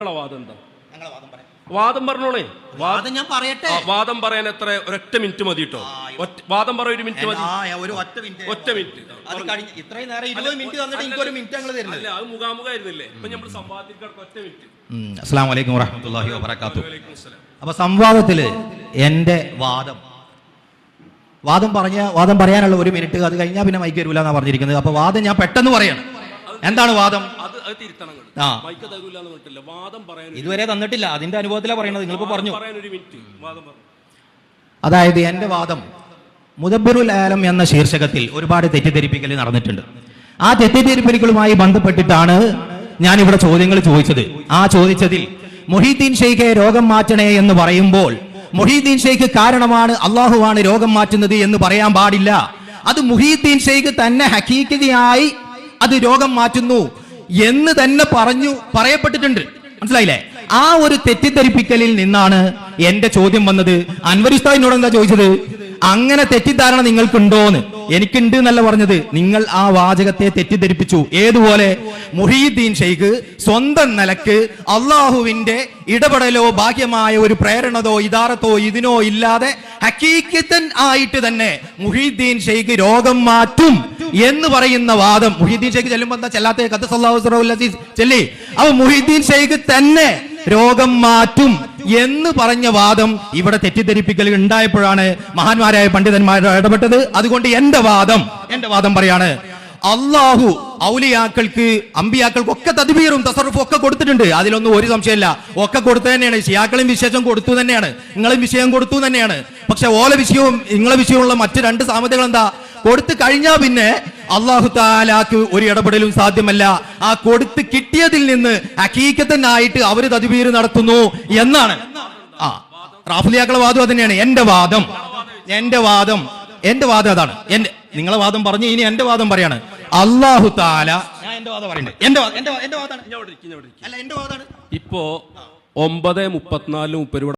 വാദം എന്താ? വാദം പറഞ്ഞോളേ. വാദം ഞാൻ പറയട്ടെ. വാദം പറയാൻ എത്ര ഒരൊറ്റ മിനിറ്റ് മതി കേട്ടോ. വാദം പറയാൻ ഒരു മിനിറ്റ് മതി. ഒറ്റ മിനിറ്റ്. ഇത്രയും നേരം 20 മിനിറ്റ് തന്നിട്ട് എനിക്കൊരു മിനിറ്റ് ഞങ്ങൾ തരുന്നത്. അല്ല, അത് മുഖാമുഖായിരുന്നില്ലേ? ഇപ്പൊ നമ്മൾ സംവാദത്തിലേക്ക് ഒറ്റ മിനിറ്റ്. അസ്സലാമു അലൈക്കും വറഹ്മത്തുള്ളാഹി വബറകാതുഹു. അപ്പൊ സംവാദത്തില് എന്റെ വാദം പറയാനുള്ള ഒരു മിനിറ്റ്, അത് കഴിഞ്ഞാൽ പിന്നെ മൈക്ക് തരൂല എന്നാ പറഞ്ഞിരിക്കുന്നത്. അപ്പൊ വാദം ഞാൻ പെട്ടെന്ന് പറയാണ്. എന്താണ് വാദം? ഇതുവരെ തന്നിട്ടില്ല, അതിന്റെ അനുഭവത്തിലാണ് പറയുന്നത്. നിങ്ങളിപ്പോ പറഞ്ഞു. അതായത് എന്റെ വാദം മുദബ്ബിറുൽ ആലം എന്ന ശീർഷകത്തിൽ ഒരുപാട് തെറ്റിദ്ധരിപ്പിക്കൽ നടന്നിട്ടുണ്ട്. ആ തെറ്റിദ്ധരിപ്പിക്കലുമായി ബന്ധപ്പെട്ടിട്ടാണ് ഞാൻ ഇവിടെ ചോദ്യങ്ങൾ ചോദിച്ചത്. ആ ചോദിച്ചതിൽ മുഹീദ്ദീൻ ഷെയ്ഖെ രോഗം മാറ്റണേ എന്ന് പറയുമ്പോൾ മുഹീദ്ദീൻ ഷെയ്ഖ് കാരണമാണ്, അള്ളാഹുവാണ് രോഗം മാറ്റുന്നത് എന്ന് പറയാൻ പാടില്ല. അത് മുഹീദ്ദീൻ ഷെയ്ഖ് തന്നെ ഹഖീഖിയായി അത് രോഗം മാറ്റുന്നു എന്ന് തന്നെ പറയപ്പെട്ടിട്ടുണ്ട്. മനസ്സിലായില്ലേ? ആ ഒരു തെറ്റിദ്ധരിപ്പിക്കലിൽ നിന്നാണ് എന്റെ ചോദ്യം വന്നത്. അൻവർ ഉസ്താദിനോട് എന്താ ചോദിച്ചത്? അങ്ങനെ തെറ്റിദ്ധാരണ നിങ്ങൾക്കുണ്ടോന്ന്. എനിക്കുണ്ട് എന്നല്ല പറഞ്ഞത്, നിങ്ങൾ ആ വാചകത്തെ തെറ്റിദ്ധരിപ്പിച്ചു. ഏതുപോലെ? മുഹീദ്ദീൻ ഷെയ്ഖ് സ്വന്തം നിലക്ക് അള്ളാഹുവിന്റെ ഇടപെടലോ ബാഹ്യമായ ഒരു പ്രേരണതോ ഇദാറത്തോ ഇതിനോ ഇല്ലാതെ ഹഖീഖത്തൻ ആയിട്ട് തന്നെ മുഹീദ്ദീൻ ഷെയ്ഖ് രോഗം മാറ്റും എന്ന് പറയുന്ന വാദം. മുഹീദ്ദീൻ ഷെയ്ഖ് ചെല്ലുമ്പോ എന്താ ചെല്ലാത്ത? ചെല്ലി. അപ്പൊ മുഹീദ്ദീൻ ഷെയ്ഖ് തന്നെ രോഗം മാറ്റും എന്ന് പറഞ്ഞ വാദം ഇവിടെ തെറ്റിദ്ധരിപ്പിക്കൽ ഉണ്ടായപ്പോഴാണ് മഹാന്മാരായ പണ്ഡിതന്മാർ ഇടപെട്ടത്. അതുകൊണ്ട് എന്റെ വാദം പറയാണ്, അള്ളാഹു ഔലിയാക്കൾക്ക് അമ്പിയാക്കൾക്ക് ഒക്കെ തദ്ബീറും തസറുഫും ഒക്കെ കൊടുത്തിട്ടുണ്ട്. അതിലൊന്നും ഒരു സംശയമില്ല. ഒക്കെ കൊടുത്തു തന്നെയാണ്. ശിയാക്കളും വിശേഷം കൊടുത്തു തന്നെയാണ്, നിങ്ങളും വിഷയം കൊടുത്തു തന്നെയാണ്. പക്ഷെ ഓല വിഷയവും നിങ്ങളെ വിഷയമുള്ള മറ്റ് രണ്ട് സാമ്യതകൾ എന്താ? കൊടുത്തു കഴിഞ്ഞാൽ പിന്നെ അല്ലാഹു തആലാക്ക് ഒരു ഇടപെടലും സാധ്യമല്ല. ആ കൊടുത്ത് കിട്ടിയതിൽ നിന്ന് ഹഖീഖത്തനായിട്ട് അവര് തദ്ബീർ നടത്തുന്നു എന്നാണ്. റാഫിലിയാക്കളുടെ വാദം അത് തന്നെയാണ്. എന്റെ വാദം അതാണ്. നിങ്ങളെ വാദം പറഞ്ഞു, ഇനി എന്റെ വാദം പറയാണ്. അല്ലാഹു തആല, ഞാൻ എന്റെ വാദം പറയണ്ടേ? എന്റെ വാദമാണ്. ഇപ്പോ 9:34